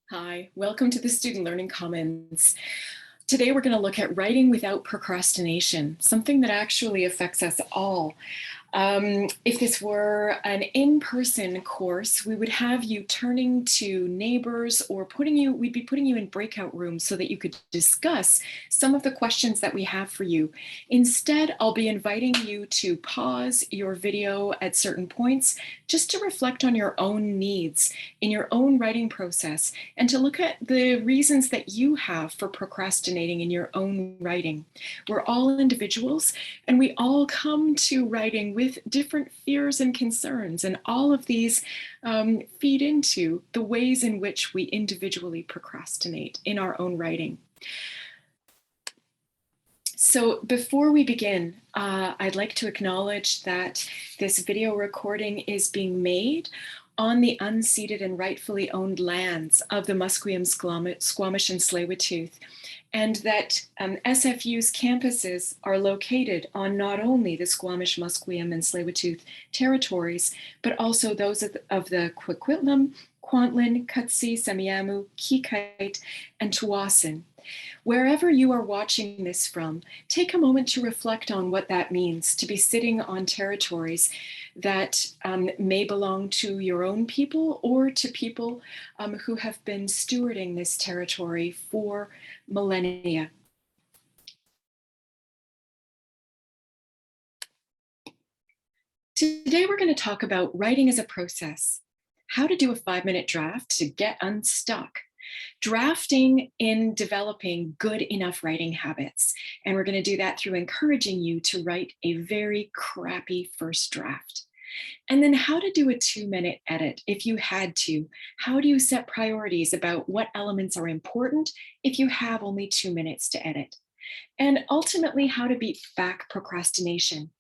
Hi, welcome to the Student Learning Commons. Today we're going to look at writing without procrastination, something that actually affects us all. If this were an in-person course, we would have you turning to neighbors or we'd be putting you in breakout rooms so that you could discuss some of the questions that we have for you. Instead, I'll be inviting you to pause your video at certain points just to reflect on your own needs in your own writing process and to look at the reasons that you have for procrastinating in your own writing. We're all individuals and we all come to writing with different fears and concerns, and all of these feed into the ways in which we individually procrastinate in our own writing. So before we begin, I'd like to acknowledge that this video recording is being made on the unceded and rightfully owned lands of the Musqueam, Squamish, and Tsleil-Waututh, and that SFU's campuses are located on not only the Squamish, Musqueam, and Tsleil-Waututh territories, but also those of the Coquitlam, Kwantlen, Kutsi, Semiahmoo, Kikite, and Tsawwassen. Wherever you are watching this from, take a moment to reflect on what that means to be sitting on territories that may belong to your own people or to people who have been stewarding this territory for millennia. Today, we're going to talk about writing as a process, how to do a 5-minute draft to get unstuck, drafting in developing good enough writing habits. And we're going to do that through encouraging you to write a very crappy first draft. And then how to do a 2-minute edit if you had to. How do you set priorities about what elements are important if you have only 2 minutes to edit? And ultimately, how to beat back procrastination.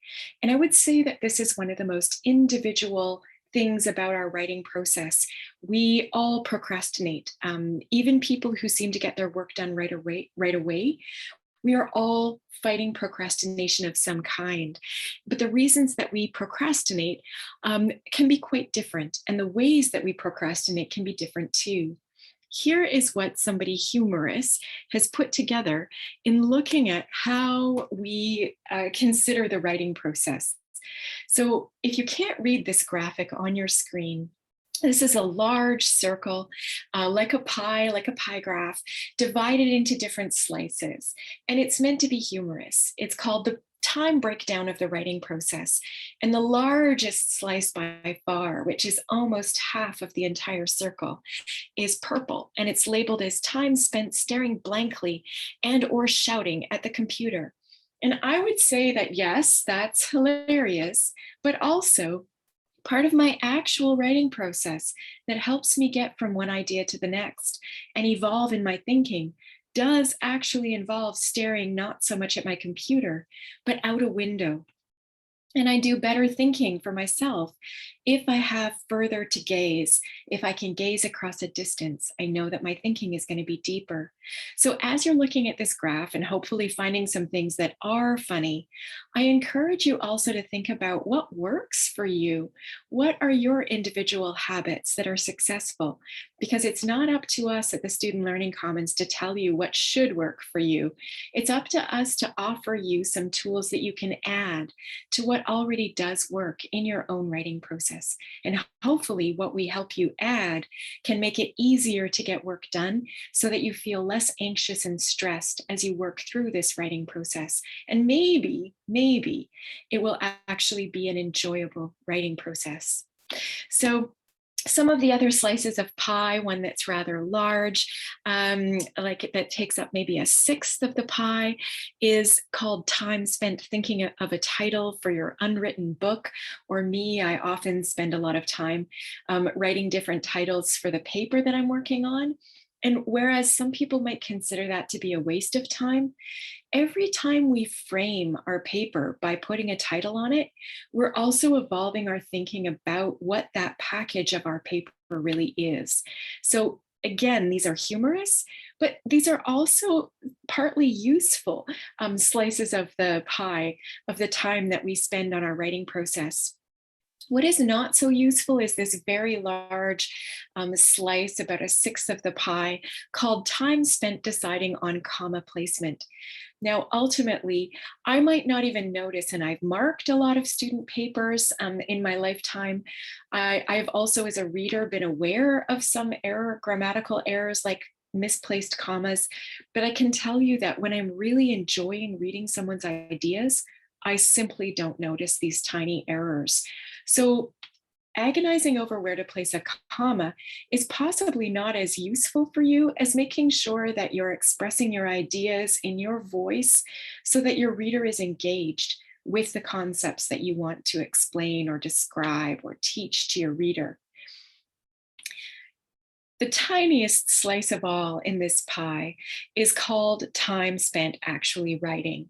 And I would say that this is one of the most individual things about our writing process. We all procrastinate. Even people who seem to get their work done right away, we are all fighting procrastination of some kind. But the reasons that we procrastinate can be quite different, and the ways that we procrastinate can be different too. Here is what somebody humorous has put together in looking at how we consider the writing process. So if you can't read this graphic on your screen, this is a large circle, like a pie graph, divided into different slices. And it's meant to be humorous. It's called the time breakdown of the writing process. And the largest slice by far, which is almost half of the entire circle, is purple. And it's labeled as time spent staring blankly and or shouting at the computer. And I would say that, yes, that's hilarious, but also part of my actual writing process that helps me get from one idea to the next and evolve in my thinking does actually involve staring not so much at my computer, but out a window. And I do better thinking for myself if I have further to gaze. If I can gaze across a distance, I know that my thinking is going to be deeper. So as you're looking at this graph and hopefully finding some things that are funny, I encourage you also to think about what works for you. What are your individual habits that are successful? Because it's not up to us at the Student Learning Commons to tell you what should work for you. It's up to us to offer you some tools that you can add to what already does work in your own writing process. And hopefully what we help you add can make it easier to get work done so that you feel less anxious and stressed as you work through this writing process. And maybe it will actually be an enjoyable writing process. So some of the other slices of pie, one that's rather large, like that takes up maybe a sixth of the pie, is called time spent thinking of a title for your unwritten book. Or me, I often spend a lot of time writing different titles for the paper that I'm working on. And whereas some people might consider that to be a waste of time, every time we frame our paper by putting a title on it, we're also evolving our thinking about what that package of our paper really is. So again, these are humorous, but these are also partly useful slices of the pie of the time that we spend on our writing process. What is not so useful is this very large slice, about a sixth of the pie, called time spent deciding on comma placement. Now, ultimately, I might not even notice, and I've marked a lot of student papers in my lifetime. I've also, as a reader, been aware of some grammatical errors like misplaced commas, but I can tell you that when I'm really enjoying reading someone's ideas, I simply don't notice these tiny errors. So agonizing over where to place a comma is possibly not as useful for you as making sure that you're expressing your ideas in your voice so that your reader is engaged with the concepts that you want to explain or describe or teach to your reader. The tiniest slice of all in this pie is called time spent actually writing.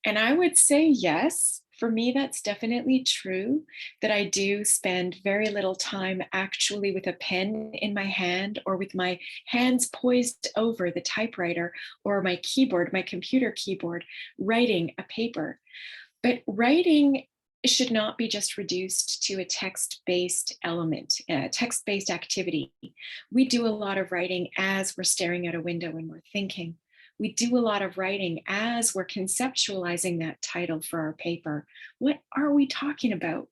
And I would say yes. For me, that's definitely true that I do spend very little time actually with a pen in my hand or with my hands poised over the typewriter or my keyboard, my computer keyboard, writing a paper. But writing should not be just reduced to a text-based element, a text-based activity. We do a lot of writing as we're staring out a window and we're thinking. We do a lot of writing as we're conceptualizing that title for our paper. What are we talking about?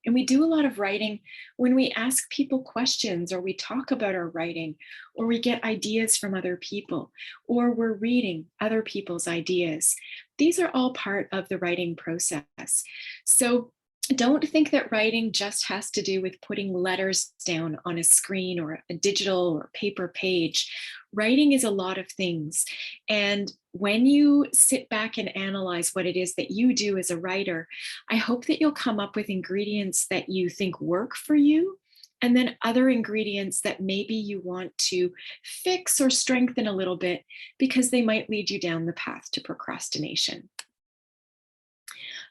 And we do a lot of writing when we ask people questions, or we talk about our writing, or we get ideas from other people, or we're reading other people's ideas. These are all part of the writing process. So don't think that writing just has to do with putting letters down on a screen or a digital or paper page. Writing is a lot of things. And when you sit back and analyze what it is that you do as a writer, I hope that you'll come up with ingredients that you think work for you, and then other ingredients that maybe you want to fix or strengthen a little bit because they might lead you down the path to procrastination.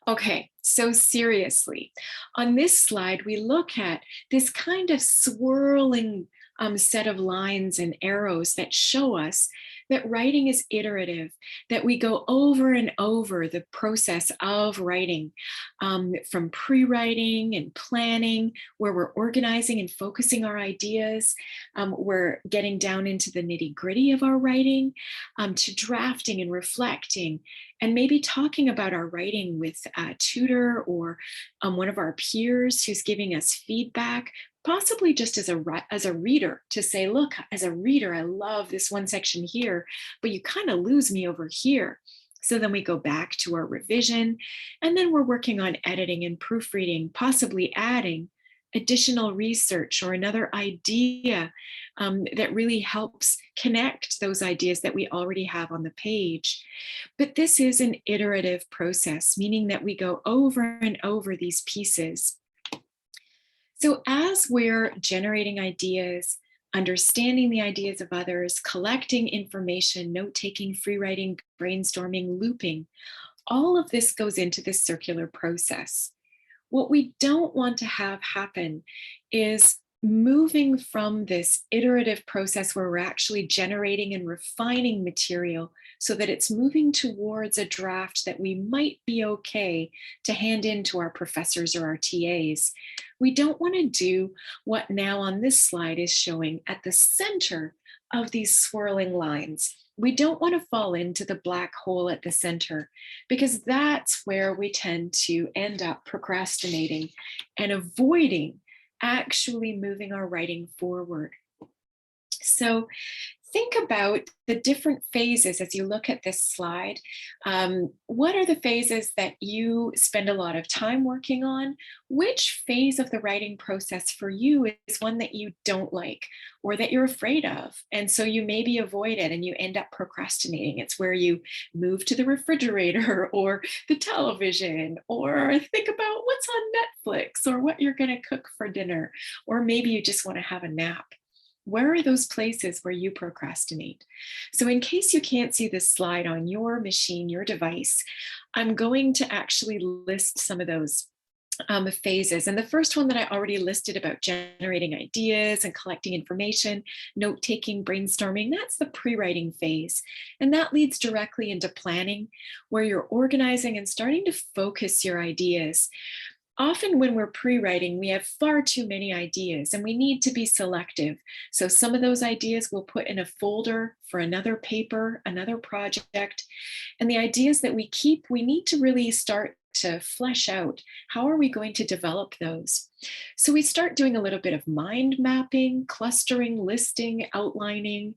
Okay, so seriously, on this slide, we look at this kind of swirling set of lines and arrows that show us that writing is iterative, that we go over and over the process of writing, from pre-writing and planning, where we're organizing and focusing our ideas. We're getting down into the nitty-gritty of our writing, to drafting and reflecting, and maybe talking about our writing with a tutor or one of our peers who's giving us feedback, possibly just as a reader, to say, look, as a reader, I love this one section here, but you kind of lose me over here. So then we go back to our revision, and then we're working on editing and proofreading, possibly adding additional research or another idea that really helps connect those ideas that we already have on the page. But this is an iterative process, meaning that we go over and over these pieces. So as we're generating ideas, understanding the ideas of others, collecting information, note-taking, free writing, brainstorming, looping, all of this goes into this circular process. What we don't want to have happen is moving from this iterative process where we're actually generating and refining material so that it's moving towards a draft that we might be okay to hand in to our professors or our TAs. We don't want to do what now on this slide is showing at the center of these swirling lines. We don't want to fall into the black hole at the center, because that's where we tend to end up procrastinating and avoiding actually moving our writing forward. So think about the different phases as you look at this slide. What are the phases that you spend a lot of time working on? Which phase of the writing process for you is one that you don't like or that you're afraid of? And so you maybe avoid it and you end up procrastinating. It's where you move to the refrigerator or the television, or think about what's on Netflix or what you're going to cook for dinner, or maybe you just want to have a nap. Where are those places where you procrastinate? So in case you can't see this slide on your machine, your device, I'm going to actually list some of those phases. And the first one that I already listed about generating ideas and collecting information, note-taking, brainstorming, that's the pre-writing phase. And that leads directly into planning, where you're organizing and starting to focus your ideas. Often when we're pre-writing, we have far too many ideas and we need to be selective. So some of those ideas we'll put in a folder for another paper, another project. And the ideas that we keep, we need to really start to flesh out. How are we going to develop those? So we start doing a little bit of mind mapping, clustering, listing, outlining.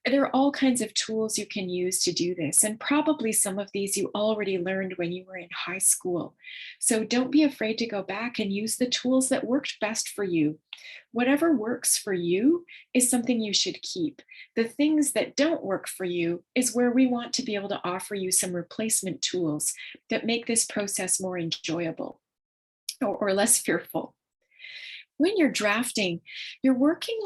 There are all kinds of tools you can use to do this. And probably some of these you already learned when you were in high school. So don't be afraid to go back and use the tools that worked best for you. Whatever works for you is something you should keep. The things that don't work for you is where we want to be able to offer you some replacement tools that make this process more enjoyable or less fearful. When you're drafting, you're working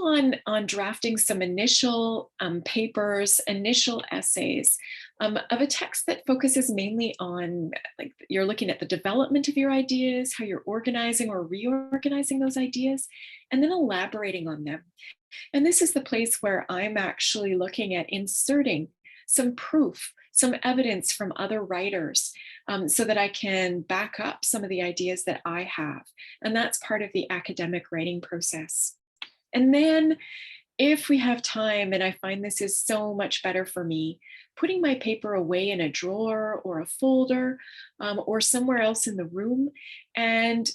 on drafting some initial papers, initial essays of a text that focuses mainly on, like, you're looking at the development of your ideas, how you're organizing or reorganizing those ideas, and then elaborating on them. And this is the place where I'm actually looking at inserting some proof, some evidence from other writers, so that I can back up some of the ideas that I have. And that's part of the academic writing process. And then if we have time, and I find this is so much better for me, putting my paper away in a drawer or a folder, or somewhere else in the room, and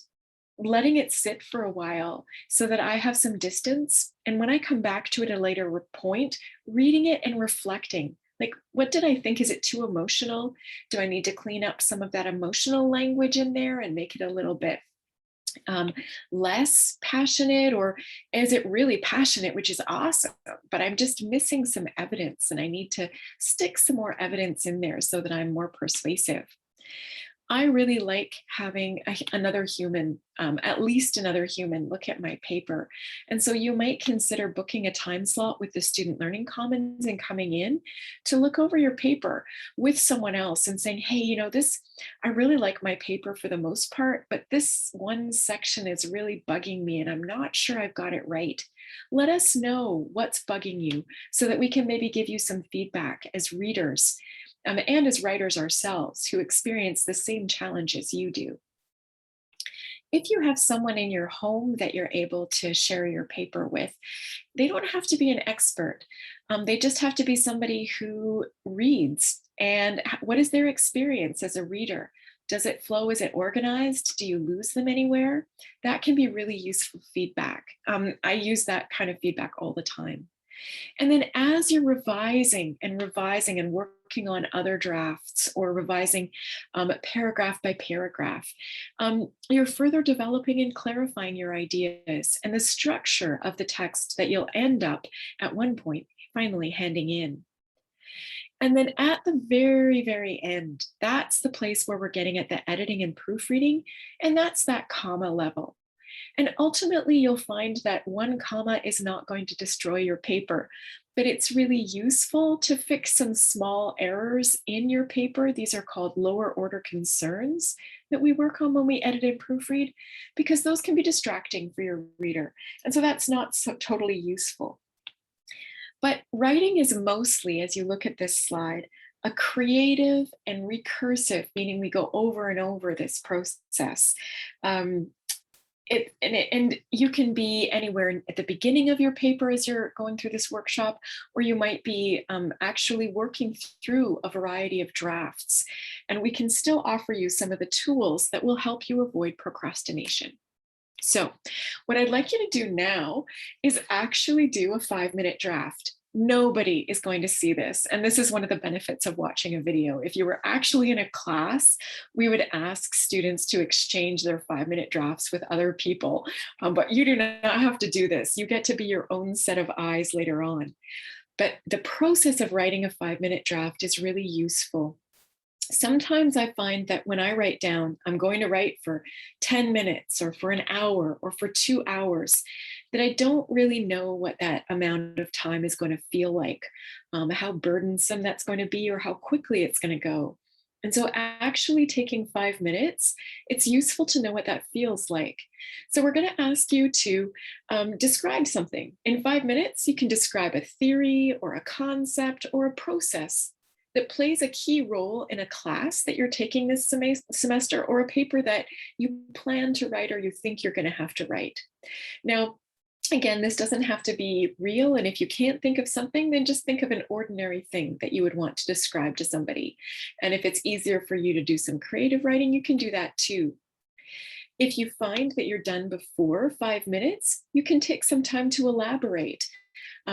letting it sit for a while so that I have some distance. And when I come back to it at a later point, reading it and reflecting. Like, what did I think? Is it too emotional? Do I need to clean up some of that emotional language in there and make it a little bit less passionate? Or is it really passionate, which is awesome, but I'm just missing some evidence and I need to stick some more evidence in there so that I'm more persuasive? I really like having another human, at least another human, look at my paper. And so you might consider booking a time slot with the Student Learning Commons and coming in to look over your paper with someone else and saying, hey, this, I really like my paper for the most part, but this one section is really bugging me and I'm not sure I've got it right. Let us know what's bugging you so that we can maybe give you some feedback as readers. And as writers ourselves who experience the same challenges you do. If you have someone in your home that you're able to share your paper with, they don't have to be an expert. They just have to be somebody who reads. And what is their experience as a reader? Does it flow? Is it organized? Do you lose them anywhere? That can be really useful feedback. I use that kind of feedback all the time. And then as you're revising and working on other drafts or revising paragraph by paragraph, you're further developing and clarifying your ideas and the structure of the text that you'll end up at one point finally handing in. And then at the very, very end, that's the place where we're getting at the editing and proofreading, and that's that comma level. And ultimately, you'll find that one comma is not going to destroy your paper, but it's really useful to fix some small errors in your paper. These are called lower order concerns that we work on when we edit and proofread, because those can be distracting for your reader. And so that's not so totally useful. But writing is mostly, as you look at this slide, a creative and recursive, meaning we go over and over this process. And you can be anywhere at the beginning of your paper as you're going through this workshop, or you might be actually working through a variety of drafts. And we can still offer you some of the tools that will help you avoid procrastination. So what I'd like you to do now is actually do a 5-minute draft. Nobody is going to see this. And this is one of the benefits of watching a video. If you were actually in a class, we would ask students to exchange their 5-minute drafts with other people. But you do not have to do this. You get to be your own set of eyes later on. But the process of writing a 5-minute draft is really useful. Sometimes I find that when I write down, I'm going to write for 10 minutes or for an hour or for 2 hours, that I don't really know what that amount of time is going to feel like, how burdensome that's going to be, or how quickly it's going to go. And so actually taking 5 minutes, it's useful to know what that feels like. So we're going to ask you to describe something. In 5 minutes, you can describe a theory or a concept or a process that plays a key role in a class that you're taking this semester, or a paper that you plan to write or you think you're going to have to write. Now, again, this doesn't have to be real. And if you can't think of something, then just think of an ordinary thing that you would want to describe to somebody. And if it's easier for you to do some creative writing, you can do that too. If you find that you're done before 5 minutes, you can take some time to elaborate.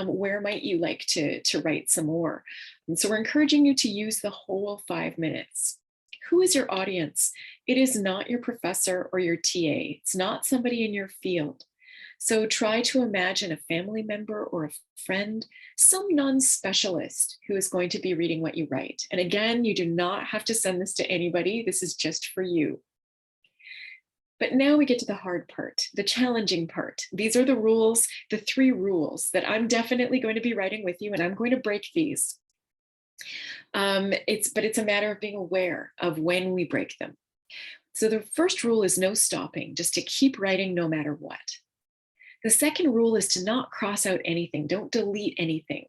Where might you like to write some more? And so we're encouraging you to use the whole 5 minutes. Who is your audience? It is not your professor or your TA. It's not somebody in your field. So try to imagine a family member or a friend, some non-specialist who is going to be reading what you write. And again, you do not have to send this to anybody. This is just for you. But now we get to the hard part, the challenging part. These are the rules, the 3 rules that I'm definitely going to be writing with you, and I'm going to break these. But it's a matter of being aware of when we break them. So the first rule is no stopping, just to keep writing no matter what. The second rule is to not cross out anything. Don't delete anything.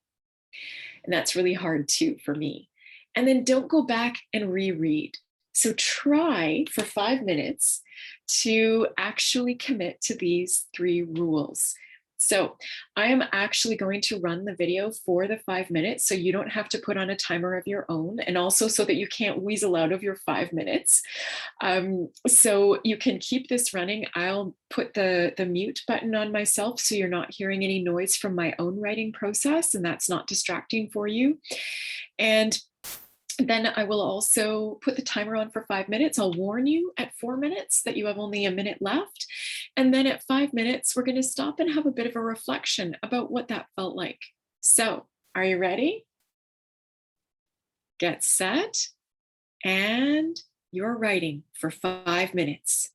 And that's really hard too for me. And then don't go back and reread. So try for 5 minutes to actually commit to these 3 rules. So I am actually going to run the video for the 5 minutes so you don't have to put on a timer of your own, and also so that you can't weasel out of your 5 minutes. So you can keep this running. I'll put the mute button on myself so you're not hearing any noise from my own writing process, and that's not distracting for you. And then I will also put the timer on for 5 minutes. I'll warn you at 4 minutes that you have only a minute left. And then at 5 minutes, we're going to stop and have a bit of a reflection about what that felt like. So, are you ready? Get set. And you're writing for 5 minutes.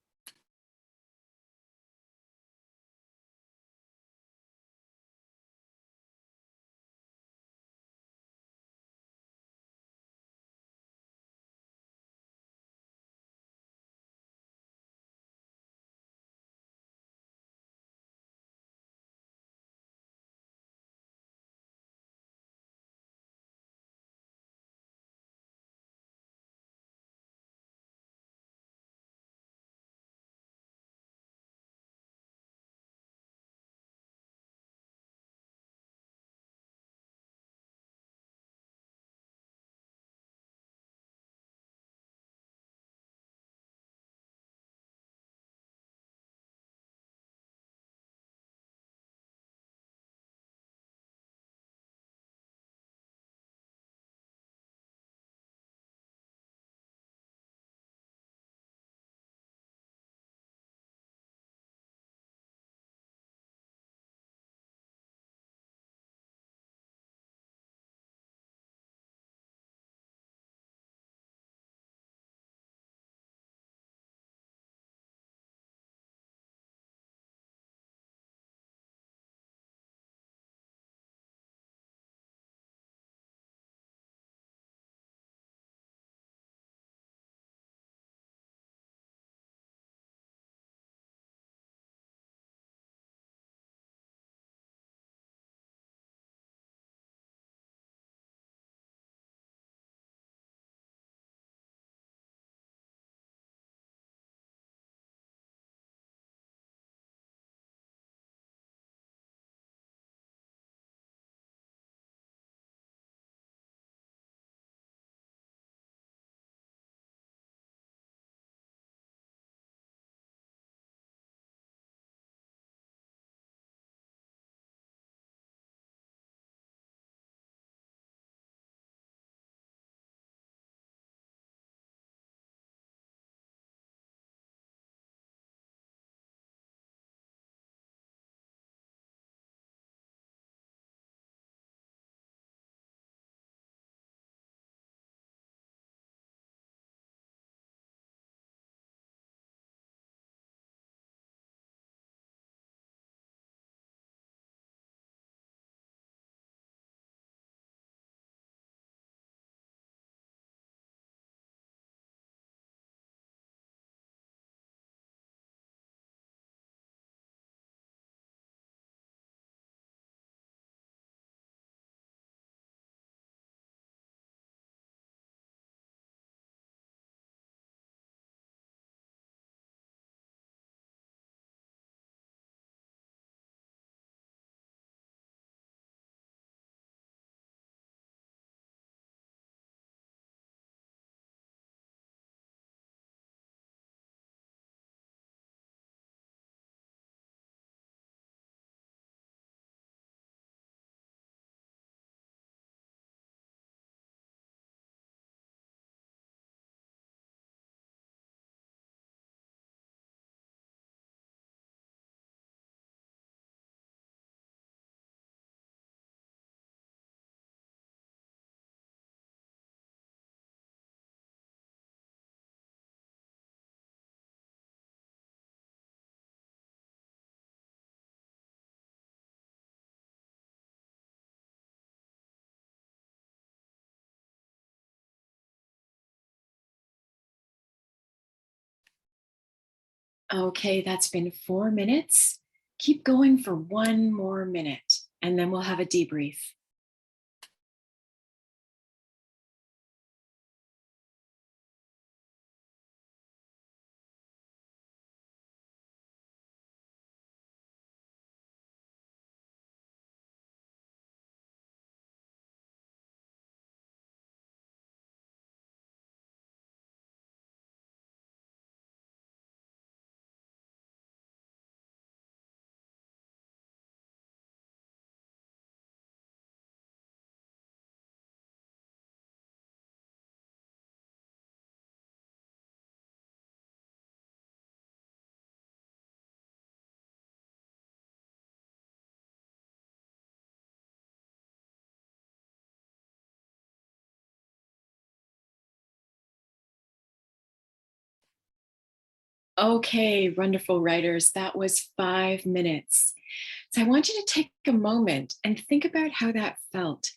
Okay, that's been 4 minutes. Keep going for one more minute, and then we'll have a debrief. Okay, wonderful writers. That was 5 minutes. So I want you to take a moment and think about how that felt.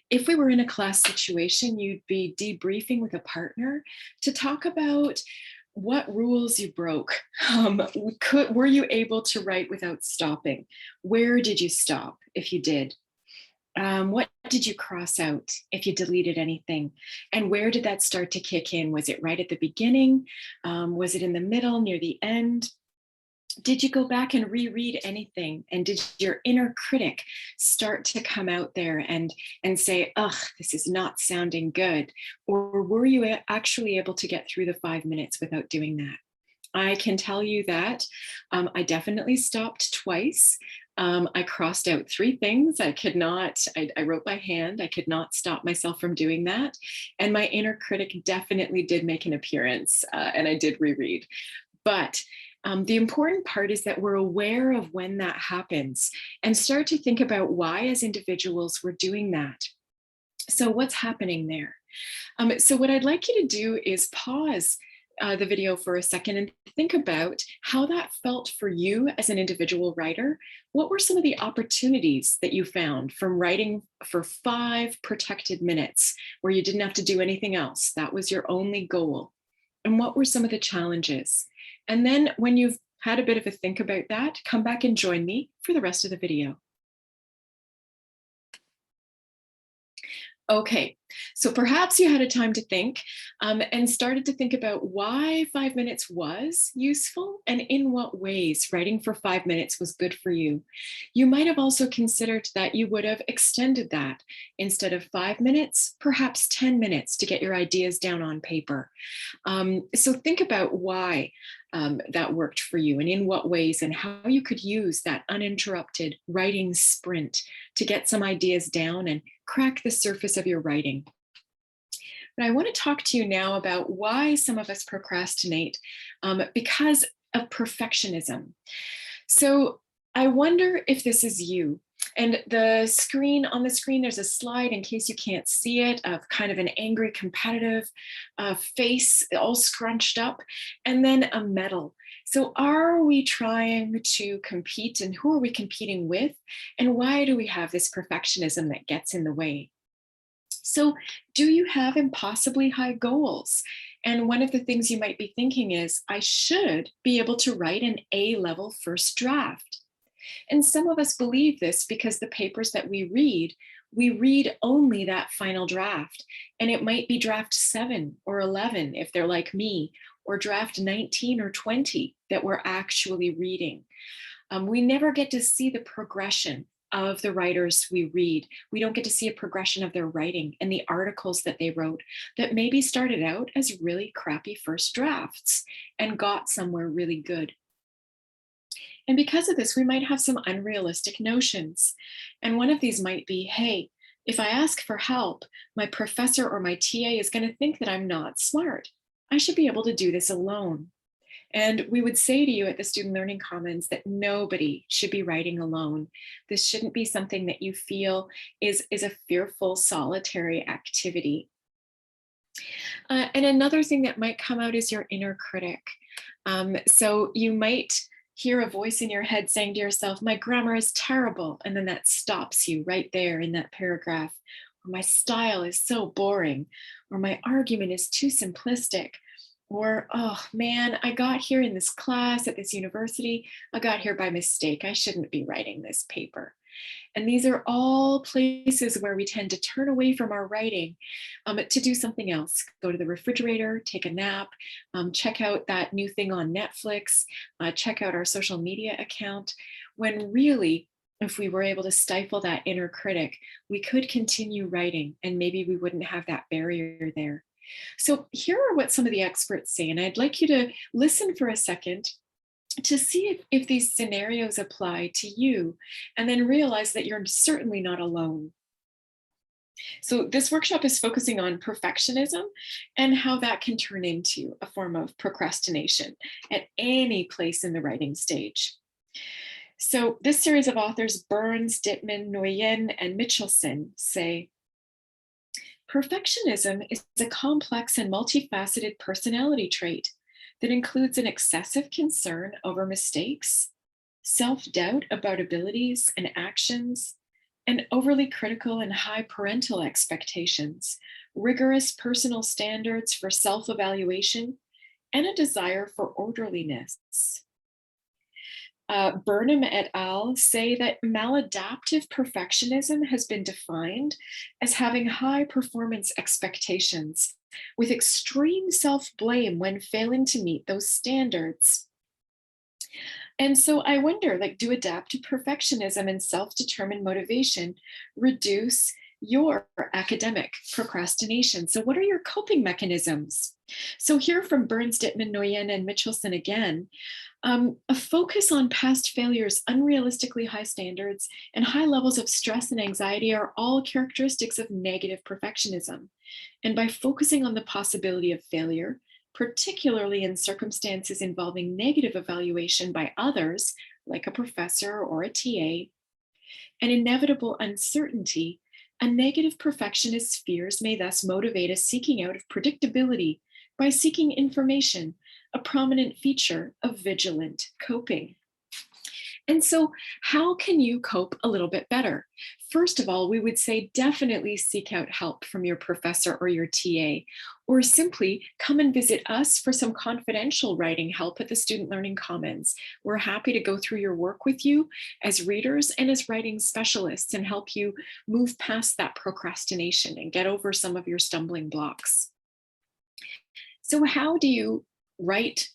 If we were in a class situation, you'd be debriefing with a partner to talk about what rules you broke. Were you able to write without stopping? Where did you stop if you did? What did you cross out if you deleted anything? And where did that start to kick in? Was it right at the beginning? Was it in the middle, near the end? Did you go back and reread anything? And did your inner critic start to come out there and say, ugh, this is not sounding good? Or were you actually able to get through the 5 minutes without doing that? I can tell you that I definitely stopped twice. I crossed out three things. I could not, I wrote by hand. I could not stop myself from doing that. And my inner critic definitely did make an appearance, and I did reread. But the important part is that we're aware of when that happens and start to think about why, as individuals, we're doing that. So, what's happening there? So, what I'd like you to do is pause the video for a second and think about how that felt for you as an individual writer. What were some of the opportunities that you found from writing for 5 protected minutes where you didn't have to do anything else? That was your only goal. And what were some of the challenges? And then when you've had a bit of a think about that, come back and join me for the rest of the video. Okay, so perhaps you had a time to think and started to think about why 5 minutes was useful and in what ways writing for 5 minutes was good for you. You might have also considered that you would have extended that instead of 5 minutes, perhaps 10 minutes to get your ideas down on paper. So think about why that worked for you and in what ways and how you could use that uninterrupted writing sprint to get some ideas down and crack the surface of your writing. But I want to talk to you now about why some of us procrastinate because of perfectionism. So I wonder if this is you. And on the screen, there's a slide in case you can't see it of kind of an angry, competitive face all scrunched up, and then a medal. So are we trying to compete, and who are we competing with? And why do we have this perfectionism that gets in the way? So, do you have impossibly high goals? And one of the things you might be thinking is, I should be able to write an A-level first draft. And some of us believe this because the papers that we read only that final draft. And it might be draft 7 or 11 if they're like me, or draft 19 or 20 that we're actually reading. We never get to see the progression of the writers we read. We don't get to see a progression of their writing and the articles that they wrote that maybe started out as really crappy first drafts and got somewhere really good. And because of this, we might have some unrealistic notions. And one of these might be, hey, if I ask for help, my professor or my TA is going to think that I'm not smart. I should be able to do this alone. And we would say to you at the Student Learning Commons that nobody should be writing alone. This shouldn't be something that you feel is a fearful, solitary activity. And another thing that might come out is your inner critic. So you might hear a voice in your head saying to yourself, my grammar is terrible. And then that stops you right there in that paragraph. Or my style is so boring. Or my argument is too simplistic. Or, oh man, I got here in this class at this university. I got here by mistake. I shouldn't be writing this paper. And these are all places where we tend to turn away from our writing to do something else. Go to the refrigerator, take a nap, check out that new thing on Netflix, check out our social media account. When really, if we were able to stifle that inner critic, we could continue writing and maybe we wouldn't have that barrier there. So here are what some of the experts say, and I'd like you to listen for a second to see if these scenarios apply to you, and then realize that you're certainly not alone. So this workshop is focusing on perfectionism and how that can turn into a form of procrastination at any place in the writing stage. So this series of authors, Burns, Dittman, Nguyen, and Mitchelson, say, perfectionism is a complex and multifaceted personality trait that includes an excessive concern over mistakes, self-doubt about abilities and actions, and overly critical and high parental expectations, rigorous personal standards for self-evaluation, and a desire for orderliness. Burnham et al. Say that maladaptive perfectionism has been defined as having high performance expectations with extreme self-blame when failing to meet those standards. And so I wonder, like, do adaptive perfectionism and self-determined motivation reduce your academic procrastination? So what are your coping mechanisms? So here from Burns, Dittman, Nguyen, and Mitchelson again, a focus on past failures, unrealistically high standards, and high levels of stress and anxiety are all characteristics of negative perfectionism. And by focusing on the possibility of failure, particularly in circumstances involving negative evaluation by others, like a professor or a TA, and inevitable uncertainty, a negative perfectionist's fears may thus motivate a seeking out of predictability by seeking information, a prominent feature of vigilant coping. And so, how can you cope a little bit better? First of all, we would say definitely seek out help from your professor or your TA, or simply come and visit us for some confidential writing help at the Student Learning Commons. We're happy to go through your work with you as readers and as writing specialists and help you move past that procrastination and get over some of your stumbling blocks. So, how do you write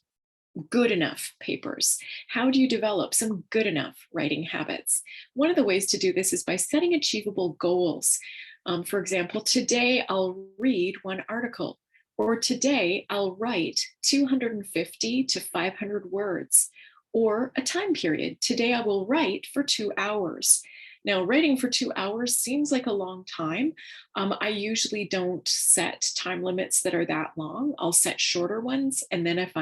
good enough papers? How do you develop some good enough writing habits? One of the ways to do this is by setting achievable goals. For example, today I'll read one article, or today I'll write 250 to 500 words, or a time period. Today I will write for 2 hours. Now, writing for 2 hours seems like a long time. I usually don't set time limits that are that long. I'll set shorter ones, and then if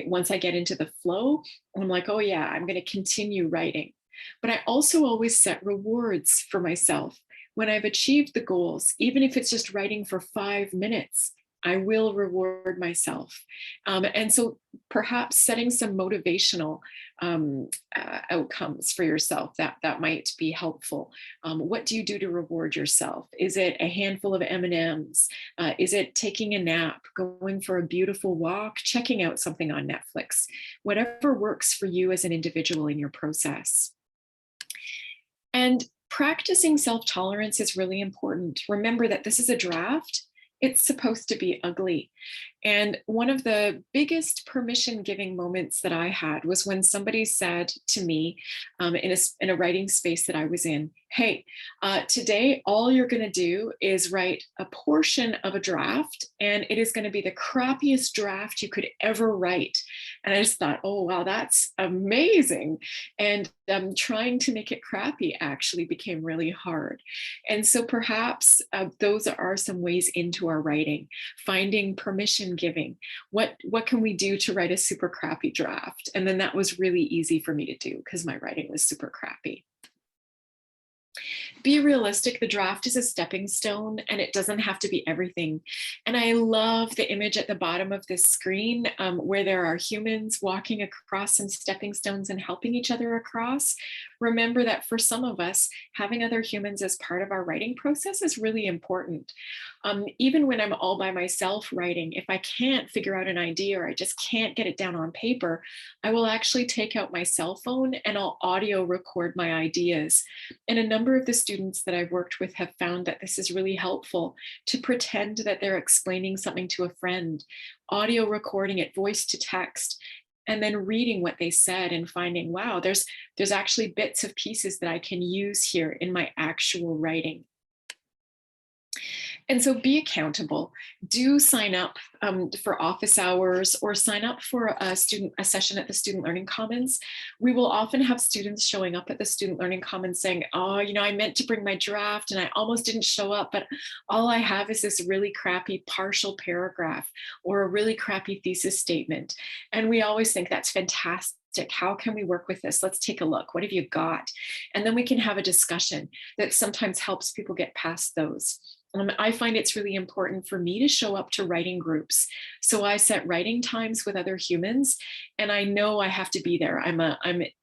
once I get into the flow, I'm like, oh yeah, I'm going to continue writing. But I also always set rewards for myself when I've achieved the goals, even if it's just writing for 5 minutes. I will reward myself. And so perhaps setting some motivational outcomes for yourself that might be helpful. What do you do to reward yourself? Is it a handful of M&Ms? Is it taking a nap, going for a beautiful walk, checking out something on Netflix? Whatever works for you as an individual in your process. And practicing self-tolerance is really important. Remember that this is a draft. It's supposed to be ugly. And one of the biggest permission giving moments that I had was when somebody said to me in a writing space that I was in, hey, today all you're going to do is write a portion of a draft, and it is going to be the crappiest draft you could ever write. And I just thought, oh, wow, that's amazing. And trying to make it crappy actually became really hard. And so perhaps those are some ways into our writing, finding permission giving. What can we do to write a super crappy draft? And then that was really easy for me to do because my writing was super crappy. Be realistic. The draft is a stepping stone and it doesn't have to be everything. And I love the image at the bottom of this screen where there are humans walking across some stepping stones and helping each other across. remember that for some of us, having other humans as part of our writing process is really important. Even when I'm all by myself writing, if I can't figure out an idea or I just can't get it down on paper, I will actually take out my cell phone and I'll audio record my ideas. And a number of the students that I've worked with have found that this is really helpful, to pretend that they're explaining something to a friend, audio recording it, voice to text, and then reading what they said and finding, wow, there's actually bits of pieces that I can use here in my actual writing. And so be accountable. Do sign up for office hours or sign up for a session at the Student Learning Commons. We will often have students showing up at the Student Learning Commons saying, oh, I meant to bring my draft and I almost didn't show up, but all I have is this really crappy partial paragraph or a really crappy thesis statement. And we always think that's fantastic. How can we work with this? Let's take a look. What have you got? And then we can have a discussion that sometimes helps people get past those. I find it's really important for me to show up to writing groups. So I set writing times with other humans, and I know I have to be there. I'm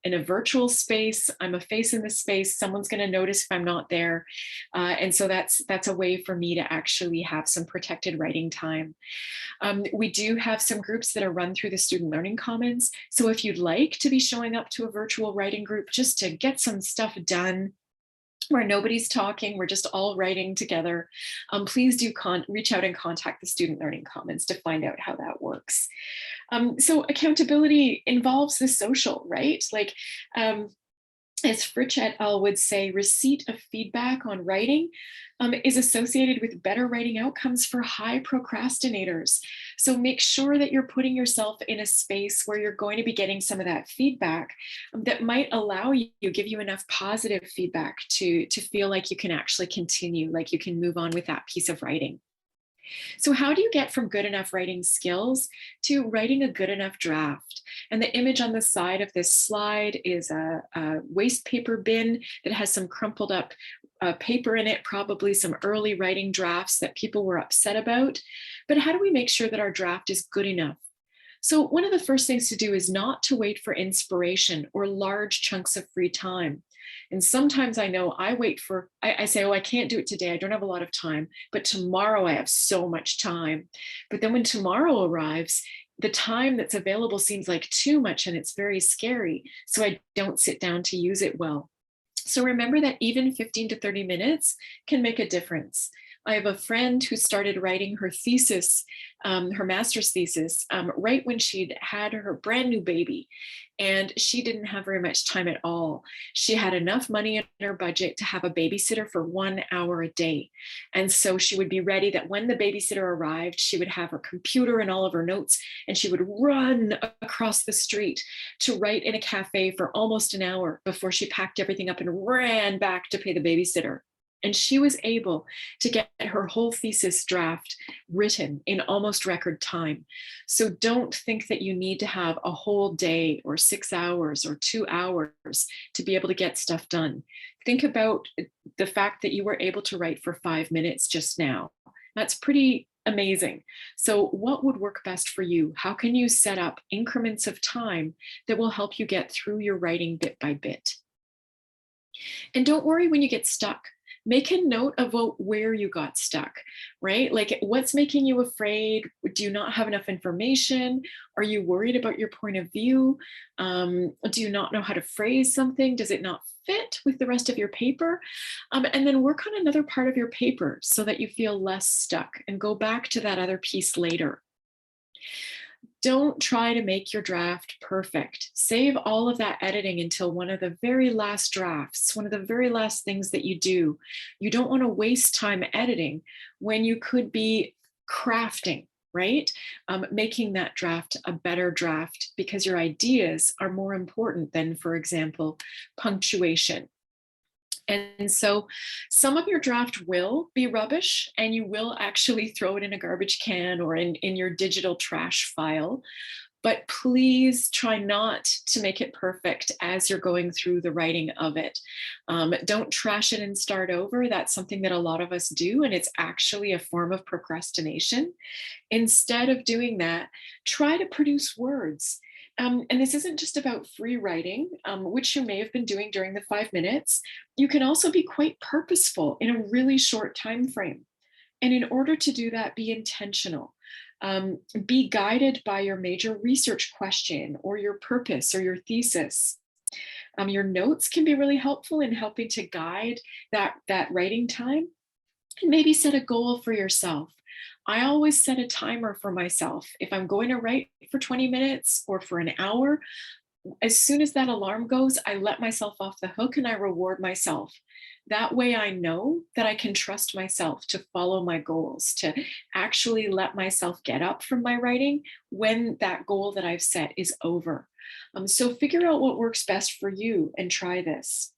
in a virtual space. I'm a face in the space. Someone's going to notice if I'm not there. And so that's a way for me to actually have some protected writing time. We do have some groups that are run through the Student Learning Commons. So if you'd like to be showing up to a virtual writing group just to get some stuff done, where nobody's talking, we're just all writing together, please do reach out and contact the Student Learning Commons to find out how that works. So accountability involves the social, right? Like, as Fritsch et al. Would say, receipt of feedback on writing is associated with better writing outcomes for high procrastinators. So make sure that you're putting yourself in a space where you're going to be getting some of that feedback that might allow you, give you enough positive feedback to feel like you can actually continue, like you can move on with that piece of writing. So how do you get from good enough writing skills to writing a good enough draft? And the image on the side of this slide is a waste paper bin that has some crumpled up paper in it, probably some early writing drafts that people were upset about. But how do we make sure that our draft is good enough? So one of the first things to do is not to wait for inspiration or large chunks of free time. And sometimes I know I say, oh, I can't do it today. I don't have a lot of time, but tomorrow I have so much time. But then when tomorrow arrives, the time that's available seems like too much and it's very scary. So I don't sit down to use it well. So remember that even 15 to 30 minutes can make a difference. I have a friend who started writing her thesis, her master's thesis, right when she'd had her brand new baby. And she didn't have very much time at all. She had enough money in her budget to have a babysitter for 1 hour a day. And so she would be ready that when the babysitter arrived, she would have her computer and all of her notes, and she would run across the street to write in a cafe for almost an hour before she packed everything up and ran back to pay the babysitter. And she was able to get her whole thesis draft written in almost record time. So don't think that you need to have a whole day or 6 hours or 2 hours to be able to get stuff done. Think about the fact that you were able to write for 5 minutes just now. That's pretty amazing. So what would work best for you? How can you set up increments of time that will help you get through your writing bit by bit? And don't worry when you get stuck. Make a note of where you got stuck, right? Like, what's making you afraid? Do you not have enough information? Are you worried about your point of view? Do you not know how to phrase something? Does it not fit with the rest of your paper? And then work on another part of your paper so that you feel less stuck and go back to that other piece later. Don't try to make your draft perfect. Save all of that editing until one of the very last drafts, one of the very last things that you do. You don't want to waste time editing when you could be crafting, right? Making that draft a better draft because your ideas are more important than, for example, punctuation. And so some of your draft will be rubbish and you will actually throw it in a garbage can or in your digital trash file. But please try not to make it perfect as you're going through the writing of it. Don't trash it and start over. That's something that a lot of us do, and it's actually a form of procrastination. Instead of doing that, try to produce words. And this isn't just about free writing, which you may have been doing during the 5 minutes. You can also be quite purposeful in a really short time frame. And in order to do that, be intentional. Be guided by your major research question or your purpose or your thesis. Your notes can be really helpful in helping to guide that writing time. And maybe set a goal for yourself. I always set a timer for myself. If I'm going to write for 20 minutes or for an hour, as soon as that alarm goes, I let myself off the hook and I reward myself. That way, I know that I can trust myself to follow my goals, to actually let myself get up from my writing when that goal that I've set is over. So, figure out what works best for you and try this.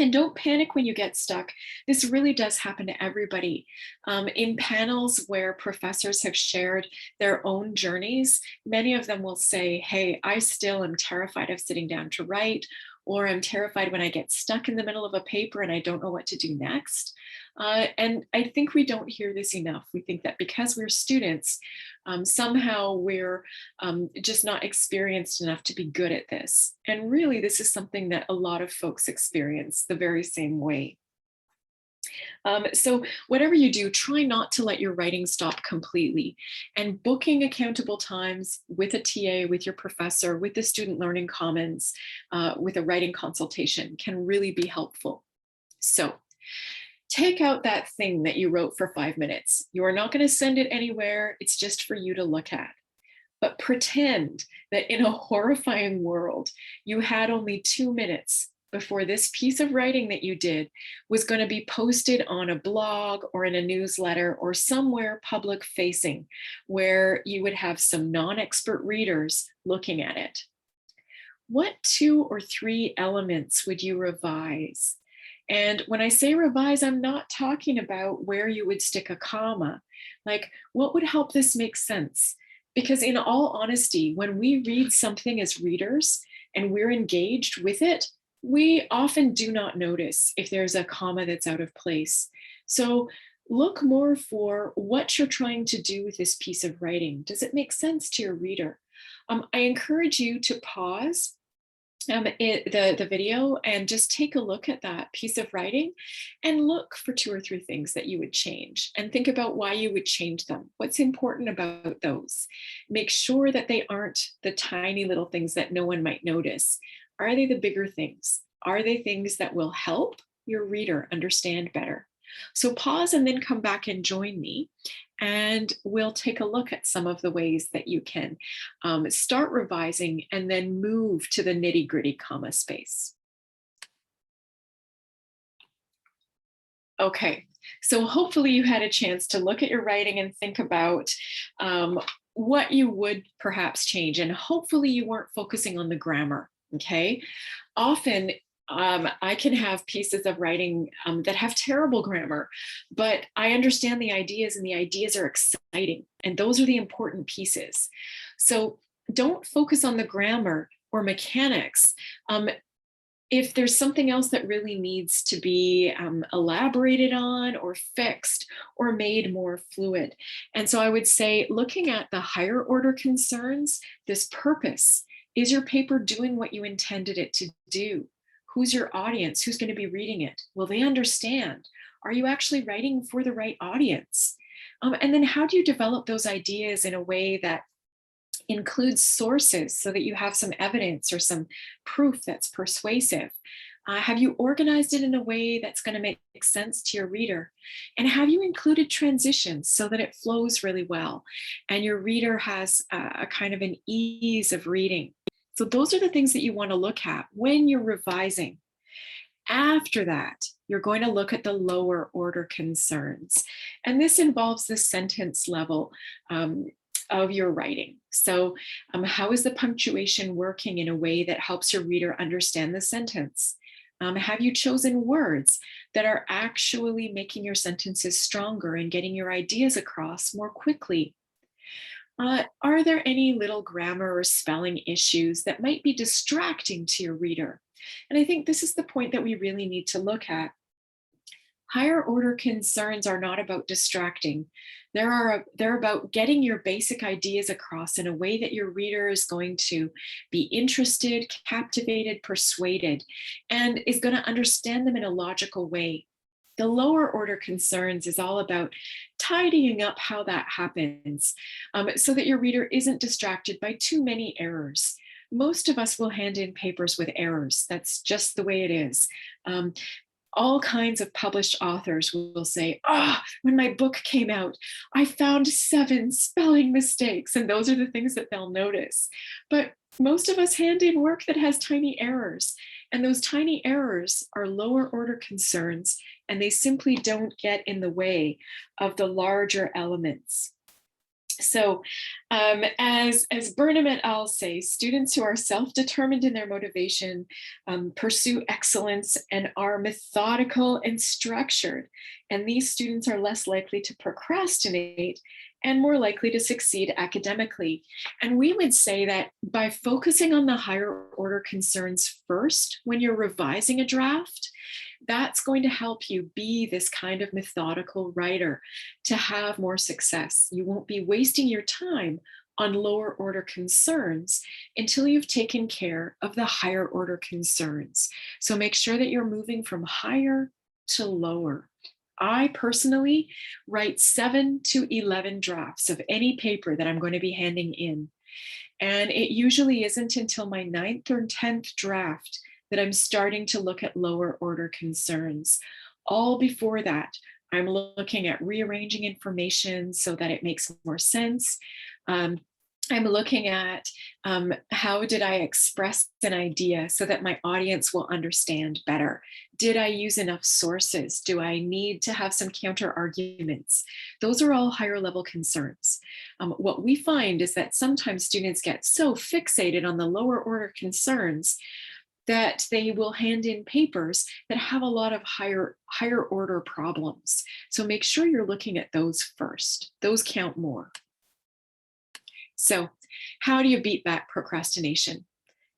And don't panic when you get stuck. This really does happen to everybody. In panels where professors have shared their own journeys, many of them will say, hey, I still am terrified of sitting down to write, or I'm terrified when I get stuck in the middle of a paper and I don't know what to do next. And I think we don't hear this enough. We think that because we're students, somehow we're just not experienced enough to be good at this. And really, this is something that a lot of folks experience the very same way. So whatever you do, try not to let your writing stop completely. And booking accountable times with a TA, with your professor, with the Student Learning Commons, with a writing consultation can really be helpful. So take out that thing that you wrote for 5 minutes. You are not going to send it anywhere. It's just for you to look at. But pretend that in a horrifying world, you had only 2 minutes before this piece of writing that you did was going to be posted on a blog or in a newsletter or somewhere public facing where you would have some non-expert readers looking at it. What 2 or 3 elements would you revise? And when I say revise, I'm not talking about where you would stick a comma. Like, what would help this make sense? Because in all honesty, when we read something as readers and we're engaged with it, we often do not notice if there's a comma that's out of place. So look more for what you're trying to do with this piece of writing. Does it make sense to your reader? I encourage you to pause the video and just take a look at that piece of writing and look for 2 or 3 things that you would change and think about why you would change them. What's important about those? Make sure that they aren't the tiny little things that no one might notice. Are they the bigger things? Are they things that will help your reader understand better? So pause and then come back and join me, and we'll take a look at some of the ways that you can start revising and then move to the nitty-gritty comma space. Okay, so hopefully you had a chance to look at your writing and think about what you would perhaps change, and hopefully you weren't focusing on the grammar, okay? Often I can have pieces of writing that have terrible grammar, but I understand the ideas and the ideas are exciting. And those are the important pieces. So don't focus on the grammar or mechanics. If there's something else that really needs to be elaborated on or fixed or made more fluid. And so I would say, looking at the higher order concerns, this purpose, is your paper doing what you intended it to do? Who's your audience? Who's going to be reading it? Will they understand? Are you actually writing for the right audience? And then how do you develop those ideas in a way that includes sources so that you have some evidence or some proof that's persuasive? Have you organized it in a way that's going to make sense to your reader? And have you included transitions so that it flows really well and your reader has a kind of an ease of reading? So those are the things that you want to look at when you're revising. After that, you're going to look at the lower order concerns. And this involves the sentence level of your writing. So how is the punctuation working in a way that helps your reader understand the sentence? Have you chosen words that are actually making your sentences stronger and getting your ideas across more quickly? Are there any little grammar or spelling issues that might be distracting to your reader? And I think this is the point that we really need to look at. Higher order concerns are not about distracting. They're about getting your basic ideas across in a way that your reader is going to be interested, captivated, persuaded, and is going to understand them in a logical way. The lower order concerns is all about tidying up how that happens, so that your reader isn't distracted by too many errors. Most of us will hand in papers with errors. That's just the way it is. Um, all kinds of published authors will say, when my book came out, I found 7 spelling mistakes. And those are the things that they'll notice. But most of us hand in work that has tiny errors. And those tiny errors are lower order concerns, and they simply don't get in the way of the larger elements. So as Burnham et al. Say, students who are self-determined in their motivation pursue excellence and are methodical and structured. And these students are less likely to procrastinate and more likely to succeed academically. And we would say that by focusing on the higher order concerns first when you're revising a draft, that's going to help you be this kind of methodical writer to have more success. You won't be wasting your time on lower order concerns until you've taken care of the higher order concerns. So make sure that you're moving from higher to lower. I personally write 7 to 11 drafts of any paper that I'm going to be handing in. And it usually isn't until my 9th or 10th draft that I'm starting to look at lower order concerns. All before that, I'm looking at rearranging information so that it makes more sense. I'm looking at how did I express an idea so that my audience will understand better? Did I use enough sources? Do I need to have some counter arguments? Those are all higher level concerns. What we find is that sometimes students get so fixated on the lower order concerns that they will hand in papers that have a lot of higher order problems. So make sure you're looking at those first. Those count more. So how do you beat back procrastination?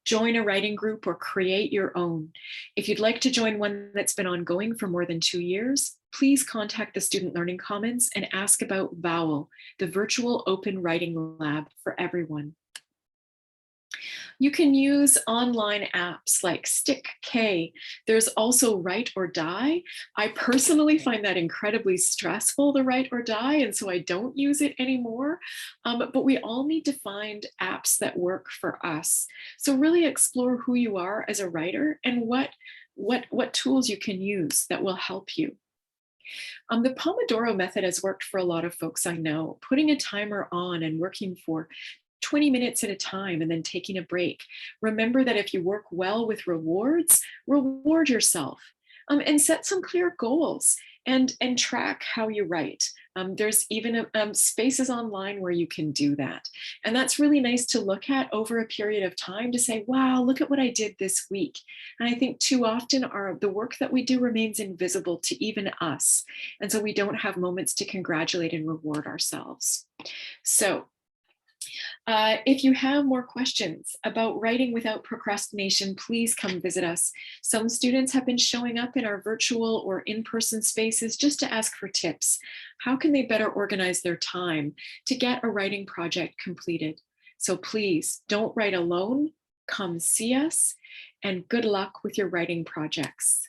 Join a writing group or create your own. If you'd like to join one that's been ongoing for more than 2 years, please contact the Student Learning Commons and ask about VOWEL, the virtual open writing lab for everyone. You can use online apps like StickK. There's also Write or Die. I personally find that incredibly stressful, the Write or Die, and so I don't use it anymore. But we all need to find apps that work for us. So really explore who you are as a writer and what tools you can use that will help you. The Pomodoro method has worked for a lot of folks I know, putting a timer on and working for 20 minutes at a time and then taking a break. Remember that if you work well with rewards, reward yourself and set some clear goals and track how you write. There's even spaces online where you can do that. And that's really nice to look at over a period of time to say, wow, look at what I did this week. And I think too often the work that we do remains invisible to even us. And so we don't have moments to congratulate and reward ourselves. So if you have more questions about writing without procrastination, please come visit us. Some students have been showing up in our virtual or in-person spaces just to ask for tips. How can they better organize their time to get a writing project completed? So please don't write alone, come see us, and good luck with your writing projects.